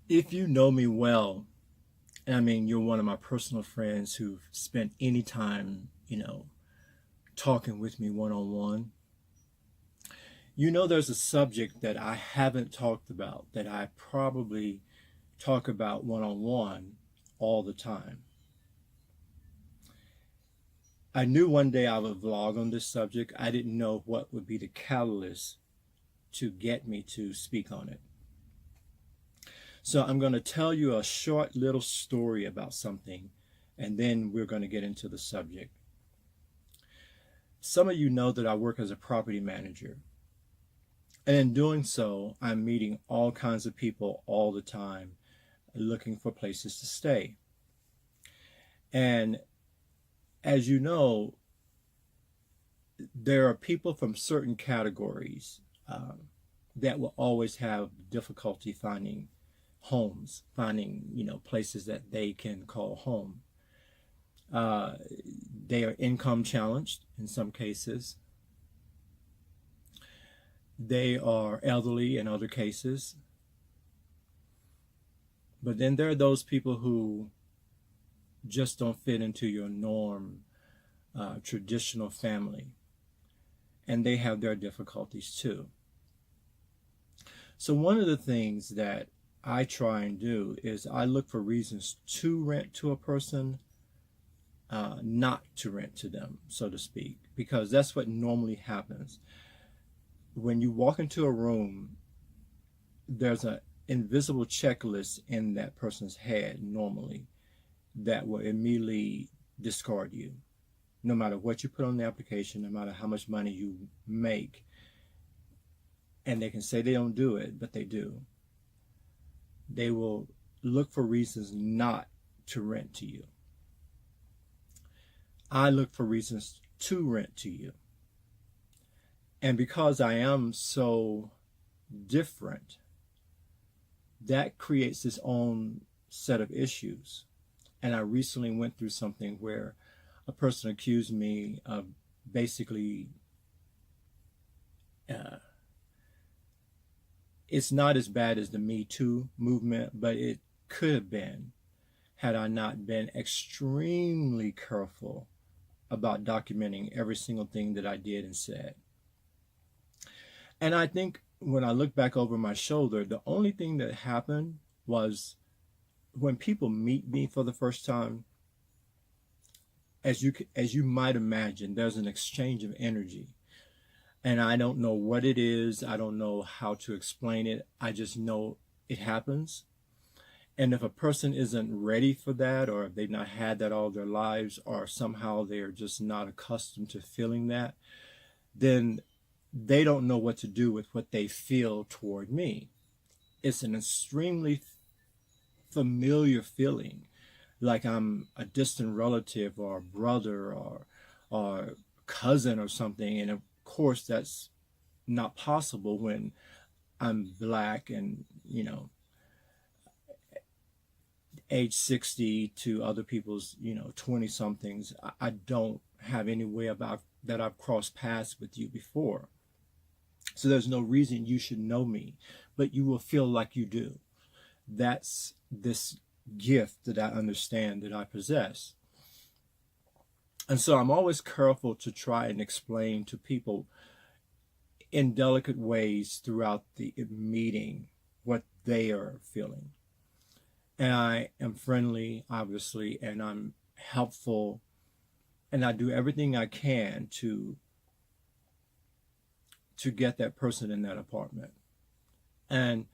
If you know me well, I mean, you're one of my personal friends who've spent any time, talking with me one on one. You know, there's a subject that I haven't talked about that I probably talk about one on one all the time. I knew one day I would vlog on this subject. I didn't know what would be the catalyst to get me to speak on it. So I'm going to tell you a short little story about something, and then we're going to get into the subject. Some of you know that I work as a property manager. And in doing so, I'm meeting all kinds of people all the time looking for places to stay. And as you know, there are people from certain categories that will always have difficulty finding homes, finding, places that they can call home. Uh, they are income challenged in some cases. They are elderly in other cases. But then there are those people who just don't fit into your norm, traditional family, and they have their difficulties too. So, one of the things that I try and do is I look for reasons to rent to a person, not to rent to them, so to speak, because that's what normally happens. When you walk into a room, there's an invisible checklist in that person's head normally that will immediately discard you. No matter what you put on the application, no matter how much money you make, and they can say they don't do it, but they do. They will look for reasons not to rent to you. I look for reasons to rent to you. And because I am so different, that creates its own set of issues. And I recently went through something where a person accused me of basically, uh, it's not as bad as the Me Too movement, but it could have been had I not been extremely careful about documenting every single thing that I did and said. And I think when I look back over my shoulder, the only thing that happened was when people meet me for the first time, as you might imagine, there's an exchange of energy. And I don't know what it is. I don't know how to explain it. I just know it happens. And if a person isn't ready for that, or if they've not had that all their lives, or somehow they're just not accustomed to feeling that, then they don't know what to do with what they feel toward me. It's an extremely familiar feeling, like I'm a distant relative or a brother or cousin or something. And of course, that's not possible when I'm black and age 60 to other people's 20 somethings. I don't have any way about that I've crossed paths with you before. So there's no reason you should know me, but you will feel like you do. That's this gift that I understand that I possess. And so I'm always careful to try and explain to people in delicate ways throughout the meeting what they are feeling. And I am friendly, obviously, and I'm helpful, and I do everything I can to get that person in that apartment. And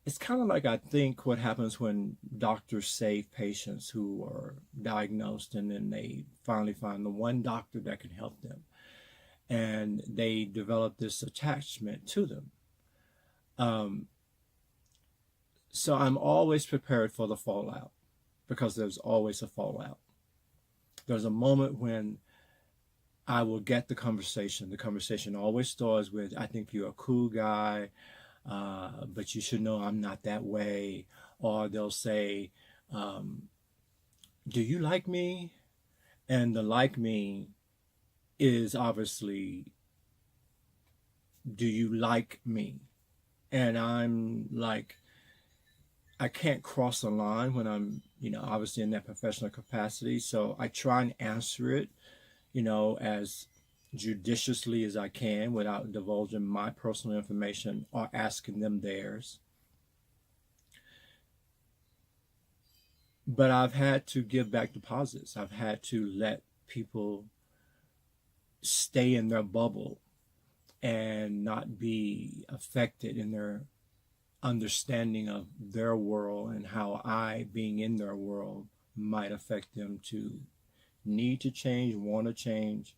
it's kind of like I think what happens when doctors save patients who are diagnosed and then they finally find the one doctor that can help them. And they develop this attachment to them. Um, so I'm always prepared for the fallout because there's always a fallout. There's a moment when I will get the conversation. The conversation always starts with, I think you're a cool guy, but you should know I'm not that way. Or they'll say, um, do you like me? And the like me is obviously, do you like me? And I'm like, I can't cross the line when I'm, obviously in that professional capacity. So I try and answer it, as judiciously as I can without divulging my personal information or asking them theirs. But I've had to give back deposits. I've had to let people stay in their bubble and not be affected in their understanding of their world and how I, being in their world, might affect them to need to change, want to change.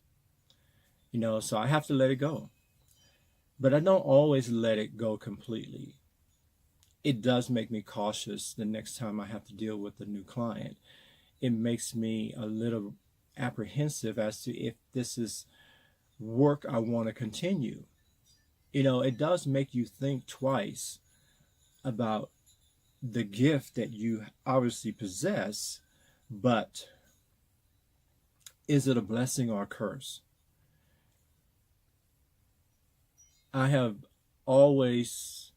So I have to let it go. But I don't always let it go completely. It does make me cautious the next time I have to deal with a new client. It makes me a little apprehensive as to if this is work I want to continue. It does make you think twice about the gift that you obviously possess, but is it a blessing or a curse? I have always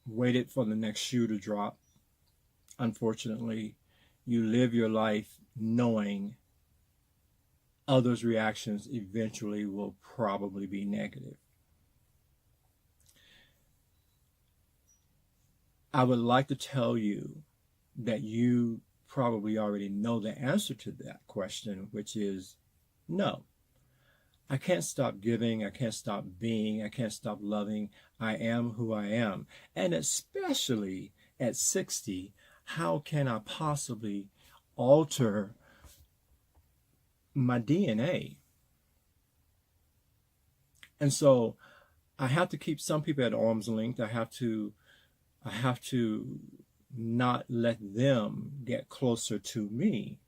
waited for the next shoe to drop. Unfortunately, you live your life knowing others' reactions eventually will probably be negative. I would like to tell you that you probably already know the answer to that question, which is no. I can't stop giving. I can't stop being. I can't stop loving. I am who I am. And especially at 60, how can I possibly alter my DNA? And so I have to keep some people at arm's length. I have to not let them get closer to me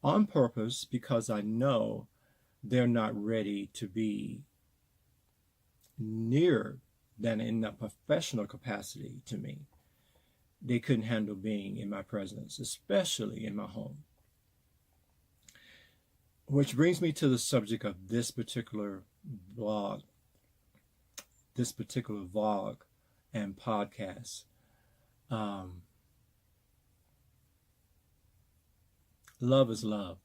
on purpose, because I know they're not ready to be near than in a professional capacity to me. They couldn't handle being in my presence, especially in my home. Which brings me to the subject of this particular vlog and podcast. Love is love.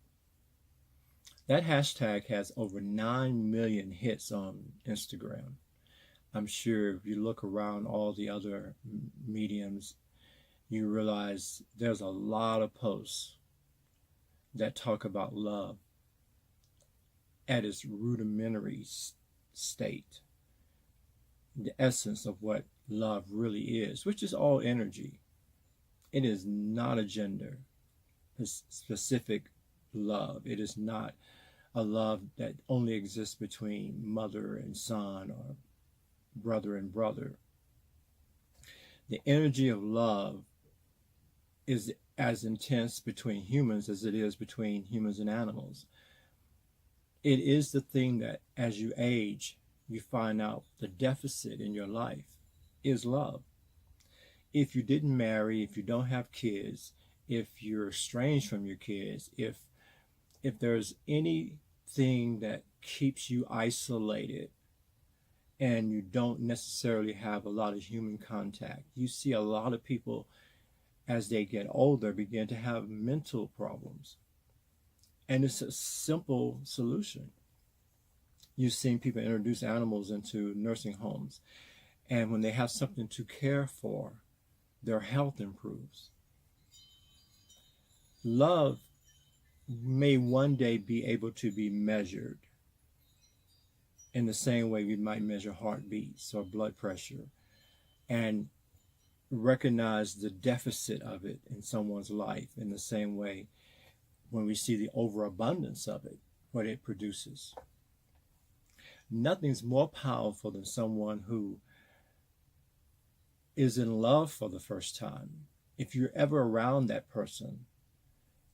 That hashtag has over 9 million hits on Instagram. I'm sure if you look around all the other mediums, you realize there's a lot of posts that talk about love at its rudimentary state, the essence of what love really is, which is all energy. It is not a gender specific love. It is not a love that only exists between mother and son or brother and brother. The energy of love is as intense between humans as it is between humans and animals. It is the thing that as you age, you find out the deficit in your life is love. If you didn't marry, if you don't have kids, if you're estranged from your kids, if there's anything that keeps you isolated and you don't necessarily have a lot of human contact, you see a lot of people as they get older begin to have mental problems. And it's a simple solution. You've seen people introduce animals into nursing homes, and when they have something to care for, their health improves. Love may one day be able to be measured in the same way we might measure heartbeats or blood pressure, and recognize the deficit of it in someone's life in the same way when we see the overabundance of it, what it produces. Nothing's more powerful than someone who is in love for the first time. If you're ever around that person,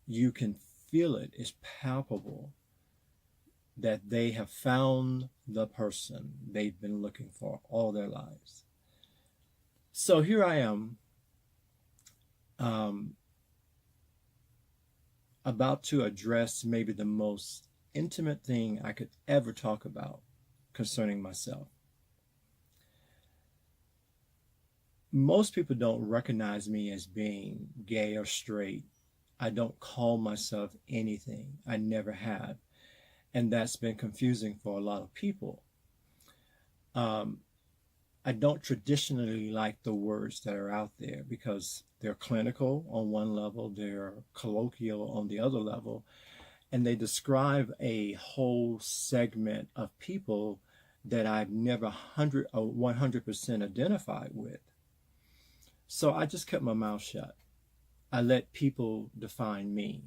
you can feel it. It's palpable that they have found the person they've been looking for all their lives. So here I am, about to address maybe the most intimate thing I could ever talk about concerning myself. Most people don't recognize me as being gay or straight. I don't call myself anything. I never have. And that's been confusing for a lot of people. Um, I don't traditionally like the words that are out there because they're clinical on one level, they're colloquial on the other level, and they describe a whole segment of people that I've never 100% identified with. So I just kept my mouth shut. I let people define me,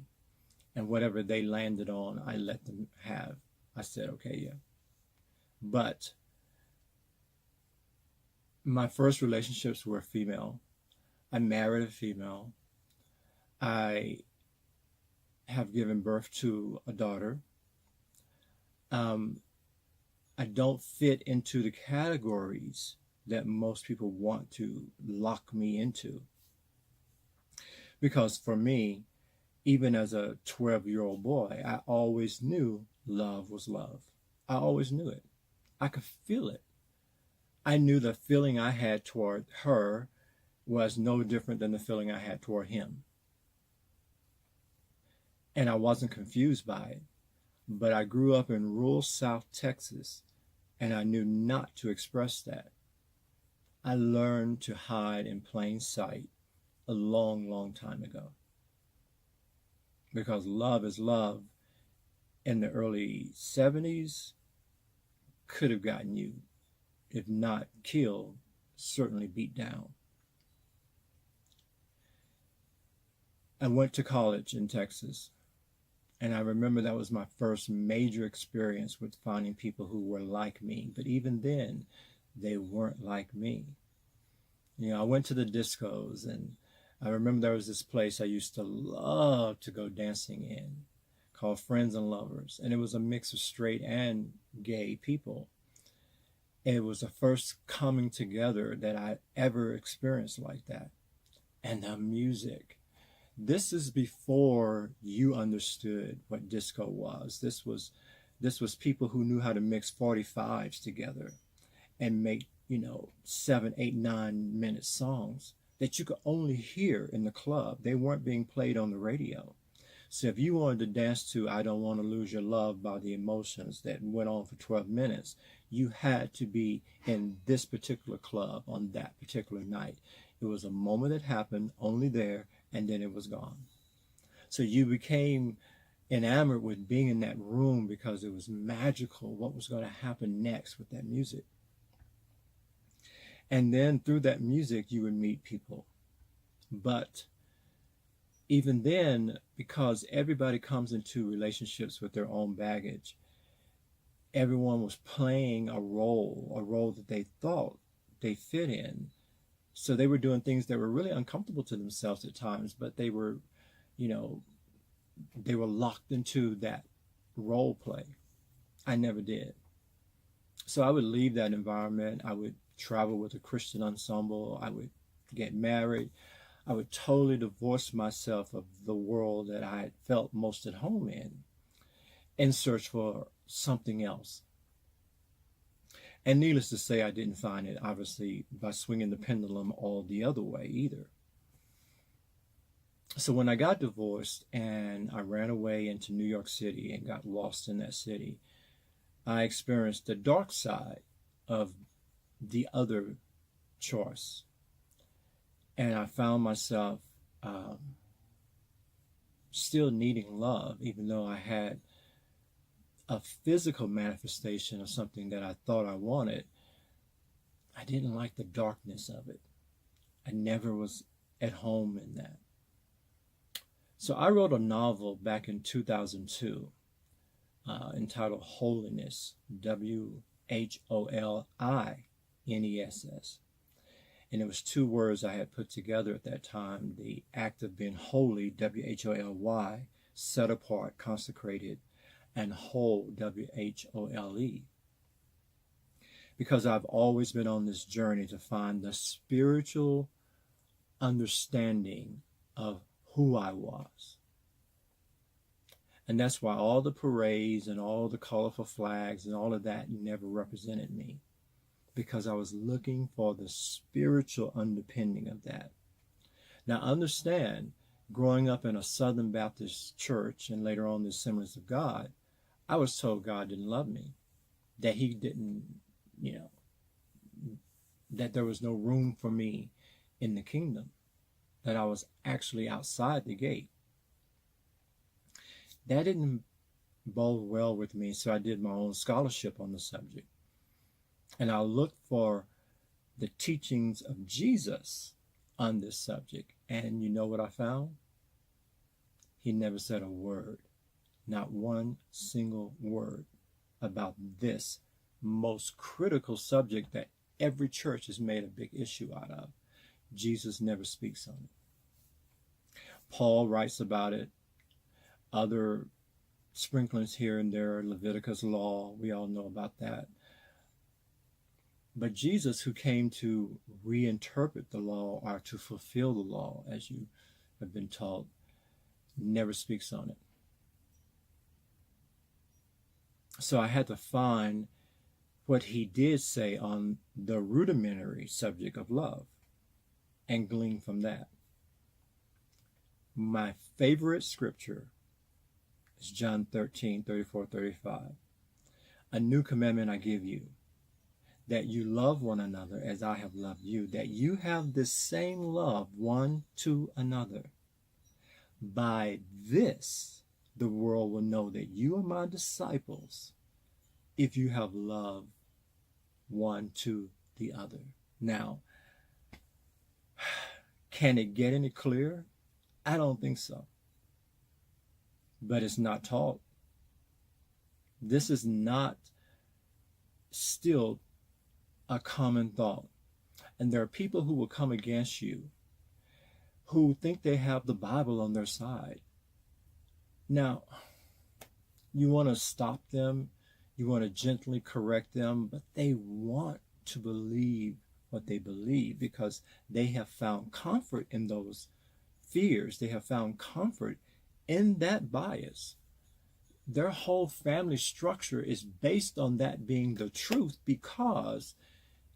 and whatever they landed on, I let them have. I said, okay, yeah. But my first relationships were female. I married a female. I have given birth to a daughter. Um, I don't fit into the categories that most people want to lock me into. Because for me, even as a 12-year-old boy, I always knew love was love. I always knew it. I could feel it. I knew the feeling I had toward her was no different than the feeling I had toward him. And I wasn't confused by it. But I grew up in rural South Texas, and I knew not to express that. I learned to hide in plain sight a long, long time ago. Because love is love in the early 70s could have gotten you, if not killed, certainly beat down. I went to college in Texas, and I remember that was my first major experience with finding people who were like me. But even then, they weren't like me. You know, I went to the discos, and I remember there was this place I used to love to go dancing in called Friends and Lovers. And it was a mix of straight and gay people. And it was the first coming together that I ever experienced like that. And the music. This is before you understood what disco was. This was people who knew how to mix 45s together and make, 7, 8, 9 minute songs that you could only hear in the club. They weren't being played on the radio. So if you wanted to dance to I Don't Want to Lose Your Love by the Emotions that went on for 12 minutes, you had to be in this particular club on that particular night. It was a moment that happened only there, and then it was gone. So you became enamored with being in that room because it was magical what was going to happen next with that music. And then through that music, you would meet people. But even then, because everybody comes into relationships with their own baggage, everyone was playing a role that they thought they fit in. So they were doing things that were really uncomfortable to themselves at times, but they were, you know, they were locked into that role play. I never did. So I would leave that environment. I would travel with a Christian ensemble. I would get married. I would totally divorce myself of the world that I had felt most at home in search for something else. And needless to say, I didn't find it, obviously, by swinging the pendulum all the other way either. So when I got divorced and I ran away into New York City and got lost in that city, I experienced the dark side of the other choice. And I found myself still needing love, even though I had a physical manifestation of something that I thought I wanted. I didn't like the darkness of it. I never was at home in that. So I wrote a novel back in 2002 entitled Holiness, WHOLINESS. And it was two words I had put together at that time, the act of being holy, WHOLY, set apart, consecrated, and whole, WHOLE. Because I've always been on this journey to find the spiritual understanding of who I was. And that's why all the parades and all the colorful flags and all of that never represented me. because I was looking for the spiritual underpinning of that. Now, understand, growing up in a Southern Baptist church and later on the Assemblies of God, I was told God didn't love me, that He didn't, that there was no room for me in the kingdom, that I was actually outside the gate. That didn't bode well with me, so I did my own scholarship on the subject. And I looked for the teachings of Jesus on this subject. And you know what I found? He never said a word, not one single word about this most critical subject that every church has made a big issue out of. Jesus never speaks on it. Paul writes about it. Other sprinklings here and there, Leviticus law, we all know about that. But Jesus, who came to reinterpret the law or to fulfill the law, as you have been taught, never speaks on it. So I had to find what he did say on the rudimentary subject of love and glean from that. My favorite scripture is John 13:34-35. A new commandment I give you, that you love one another as I have loved you, that you have this same love one to another. By this, the world will know that you are my disciples, if you have love one to the other. Now, can it get any clearer? I don't think so. But it's not taught. This is not still a common thought. And there are people who will come against you who think they have the Bible on their side. Now, you want to stop them, you want to gently correct them, but they want to believe what they believe because they have found comfort in those fears. They have found comfort in that bias. Their whole family structure is based on that being the truth, because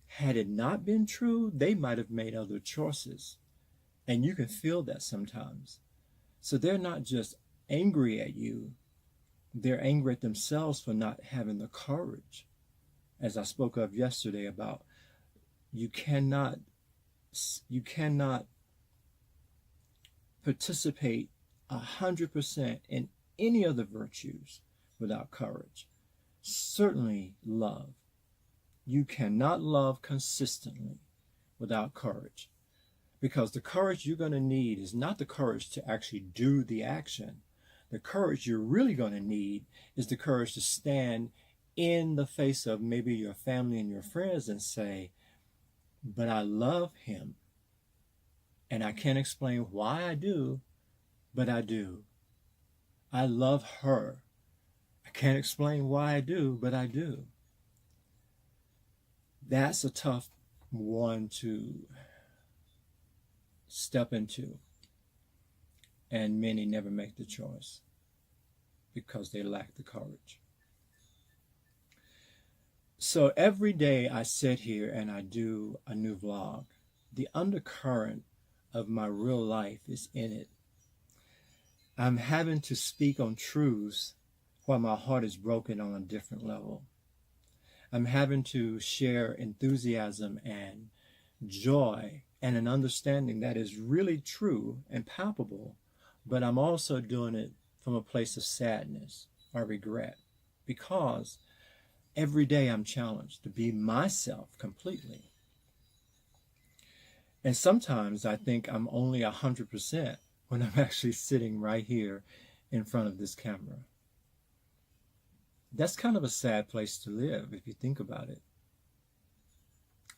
had it not been true, they might have made other choices. And you can feel that sometimes. So they're not just angry at you, they're angry at themselves for not having the courage. As I spoke of yesterday about you cannot participate 100% in any of the virtues without courage. Certainly love. You cannot love consistently without courage, because the courage you're going to need is not the courage to actually do the action. The courage you're really going to need is the courage to stand in the face of maybe your family and your friends and say, but I love him, and I can't explain why I do, but I do. I love her. I can't explain why I do, but I do. That's a tough one to step into. And many never make the choice because they lack the courage. So every day I sit here and I do a new vlog. The undercurrent of my real life is in it. I'm having to speak on truths while my heart is broken on a different level. I'm having to share enthusiasm and joy and an understanding that is really true and palpable, but I'm also doing it from a place of sadness or regret, because every day I'm challenged to be myself completely. And sometimes I think I'm only 100% when I'm actually sitting right here in front of this camera. That's kind of a sad place to live if you think about it.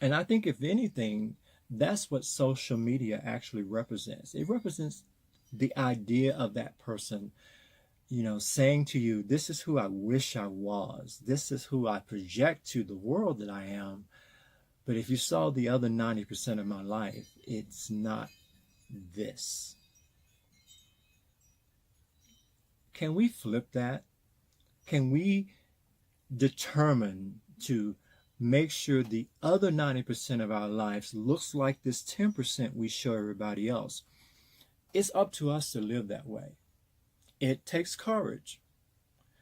And I think if anything, that's what social media actually represents. It represents the idea of that person, saying to you, this is who I wish I was. This is who I project to the world that I am. But if you saw the other 90% of my life, it's not this. Can we flip that? Can we determine to make sure the other 90% of our lives looks like this 10% we show everybody else. It's up to us to live that way. It takes courage,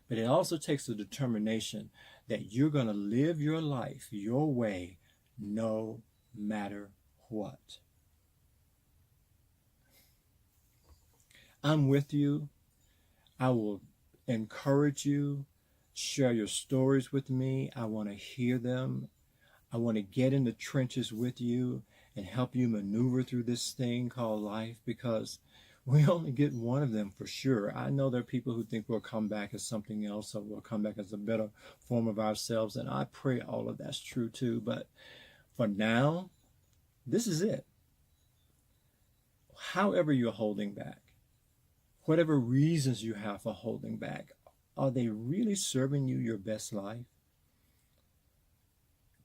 but it also takes a determination that you're going to live your life your way no matter what. I'm with you. I will encourage you. Share your stories with me. I want to hear them. I want to get in the trenches with you and help you maneuver through this thing called life, because we only get one of them for sure. I know there are people who think we'll come back as something else, or we'll come back as a better form of ourselves, and I pray all of that's true too. But for now, this is it. However you're holding back, whatever reasons you have for holding back, are they really serving you your best life?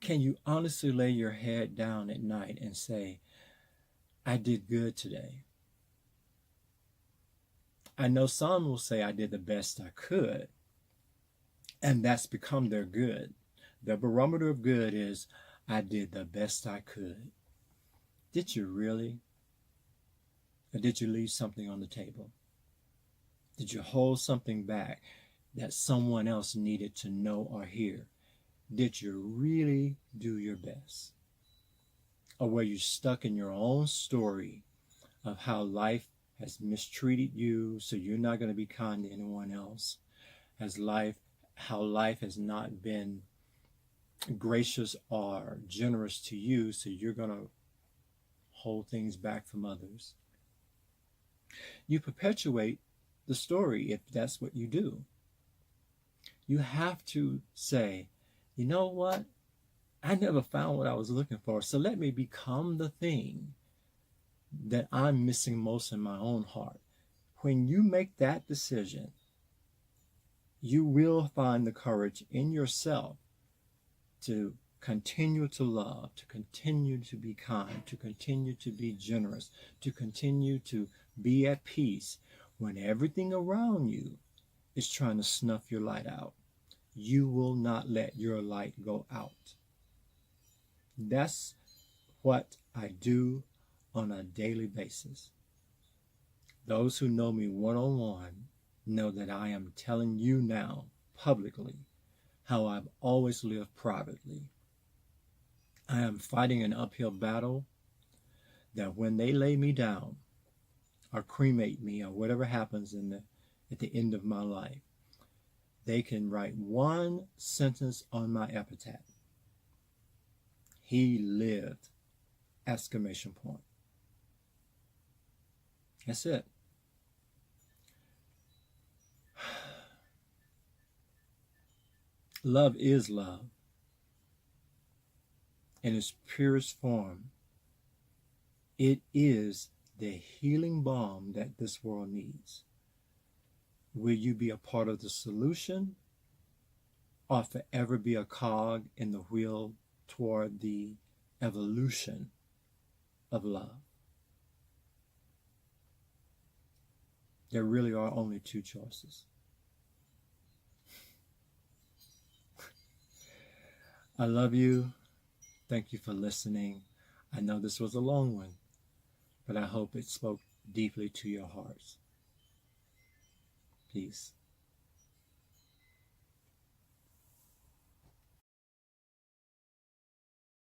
Can you honestly lay your head down at night and say, I did good today? I know some will say I did the best I could, and that's become their good. The barometer of good is, I did the best I could. Did you really? Or did you leave something on the table? Did you hold something back that someone else needed to know or hear? Did you really do your best? Or were you stuck in your own story of how life has mistreated you, so you're not going to be kind to anyone else? How life has not been gracious or generous to you, so you're going to hold things back from others? You perpetuate the story if that's what you do. You have to say, you know what? I never found what I was looking for, so let me become the thing that I'm missing most in my own heart. When you make that decision, you will find the courage in yourself to continue to love, to continue to be kind, to continue to be generous, to continue to be at peace when everything around you is trying to snuff your light out. You will not let your light go out. That's what I do on a daily basis. Those who know me one-on-one know that I am telling you now publicly how I've always lived privately. I am fighting an uphill battle that when they lay me down or cremate me or whatever happens at the end of my life, they can write one sentence on my epitaph. He lived! Exclamation point. That's it. Love is love in its purest form. It is the healing balm that this world needs. Will you be a part of the solution, or forever be a cog in the wheel toward the evolution of love? There really are only two choices. I love you. Thank you for listening. I know this was a long one, but I hope it spoke deeply to your hearts. Peace.